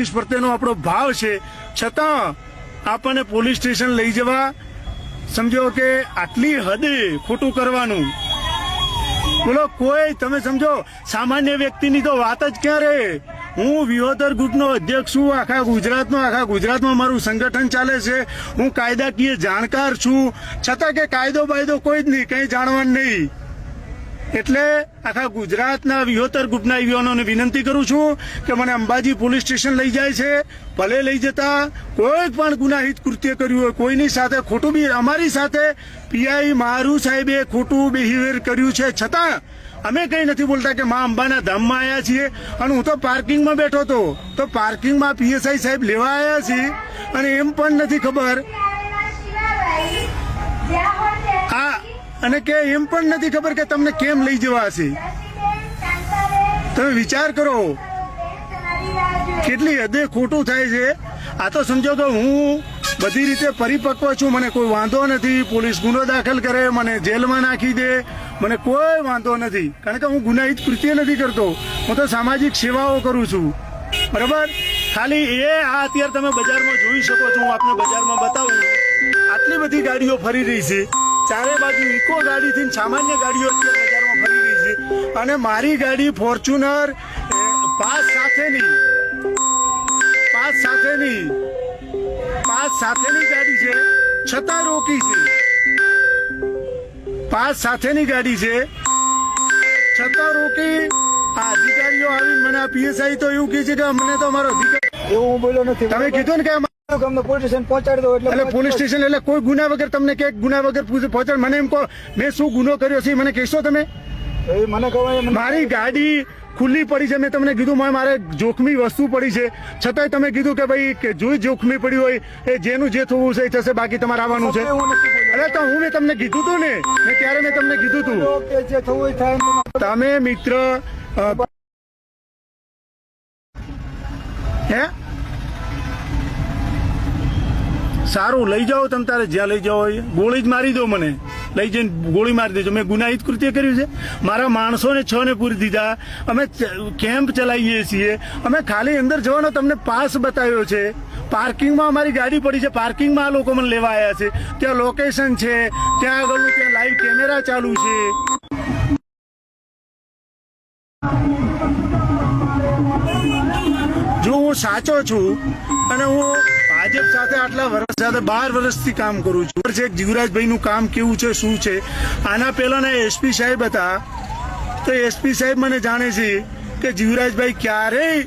પ્રત્યેનો આપણો ભાવ છે, છતાં આપણને પોલીસ સ્ટેશન લઈ જવા, સમજો કે આટલી હદે ખોટું કરવાનું. બોલો, કોઈ તમે સમજો સામાન્ય વ્યક્તિની તો વાત જ ક્યાં રહે. હું વિહોતર ગ્રુપનો અધ્યક્ષ છું, આખા ગુજરાતમાં મારું સંગઠન ચાલે છે. હું કાયદાકીય જાણકાર છું, છતાં કે કાયદો બાયદો કોઈ જ નહીં, કંઈ જાણવાનું નહીં. એટલે આખા ગુજરાતના વિહોતર ગ્રુપના યુવાનોને વિનંતી કરું છું કે મને અંબાજી પોલીસ સ્ટેશન લઈ જાય છે, ભલે લઈ જતા કોઈ પણ ગુનાહિત કૃત્ય કર્યું હોય, કોઈની સાથે ખોટું બી, અમારી સાથે પીઆઈ મારું સાહેબે ખોટું બિહેવિયર કર્યું છે, છતાં અમે કંઈ નથી બોલતા કે મા અંબાના ધામમાં આવ્યા છીએ. અને હું તો પાર્કિંગમાં બેઠો હતો, તો પાર્કિંગમાં પીએસઆઈ સાહેબ લેવા આવ્યા છીએ અને એમ પણ નથી ખબર અને કે એમ પણ નથી ખબર કે તમને કેમ લઈ જવા હશે. તમે વિચાર કરો કેટલી હદે ખોટું થાય છે. આ તો સમજો કે હું બધી રીતે પરિપક્વ છું, મને કોઈ વાંધો નથી. પોલીસ ગુનો દાખલ કરે, મને જેલમાં નાખી દે, મને કોઈ વાંધો નથી, કારણ કે હું ગુનાહિત કૃત્ય નથી કરતો. હું તો સામાજિક સેવાઓ કરું છું, બરાબર. ખાલી આ અત્યારે તમે બજારમાં જોઈ શકો છો, હું આપને બજારમાં બતાવું. આટલી બધી ગાડીઓ ફરી રહી છે, ચારે બાજુ ઇકો ગાડીથી સામાન્ય ગાડીઓ અત્યારે બજારમાં ફરી રહી છે. અને મારી ગાડી ફોર્ચ્યુનર પાસ સાથેની ગાડી છે, છતાં રોકી છે. પાસ સાથેની ગાડી છે, છતાં રોકી. આ અધિકારીઓ આવી મને પીએસઆઈ તો એવું કહે છે કે અમને તો અમારો અધિકાર, એવું હું બોલ્યો નથી. તમે કીધું ને કે અમને પોલીસ સ્ટેશન પહોંચાડી દો. એટલે પોલીસ સ્ટેશન એટલે કોઈ ગુના વગર તમને કે ગુના વગર પહોંચાડ. મને એમ કહો મેં શું ગુનો કર્યો છે મને કહેશો તમે? મને કહો મારી ગાડી ખુલ્લી પડી છે, મેં તમને કીધું મારે જોખમી વસ્તુ પડી છે, છતાંય તમે કીધું કે ભાઈ કે જોઈ જોખમી પડી હોય એ જેનું જે થવું છે એ થશે, બાકી તમારે આવવાનું છે. અરે તો મેં તમને કીધું તું ને, ત્યારે મેં તમને કીધું તું જે થવું થાય. તમે મિત્ર હે સારું લઈ જાઓ, તમે તારે જ્યાં લઈ જાઓ હોય. ગોળી જ મારી દો, મને લઈ જઈને ગોળી મારી દેજો. મેં ગુનાહિત કૃત્ય કર્યું છે? મારા માણસોને 6 ને પૂરી દીધા. અમે કેમ્પ ચલાવીએ છીએ, અમે ખાલી અંદર જવાનો તમને પાસ બતાવ્યો છે. પાર્કિંગમાં અમારી ગાડી પડી છે, પાર્કિંગમાં આ લોકો મને લેવા આવ્યા છે. ત્યાં લોકેશન છે, ત્યાં આગળનું ત્યાં લાઈવ કેમેરા ચાલુ છે. જો હું સાચો છું અને હું ભાજપ સાથે આટલા વર્ષ સાથે 12 વર્ષથી કામ કરું છું. જીવરાજભાઈનું કામ કેવું છે, શું છે. આના પહેલાના એસપી સાહેબ હતા, તો એસપી સાહેબ મને જાણે છે કે જીવરાજભાઈ ક્યારેય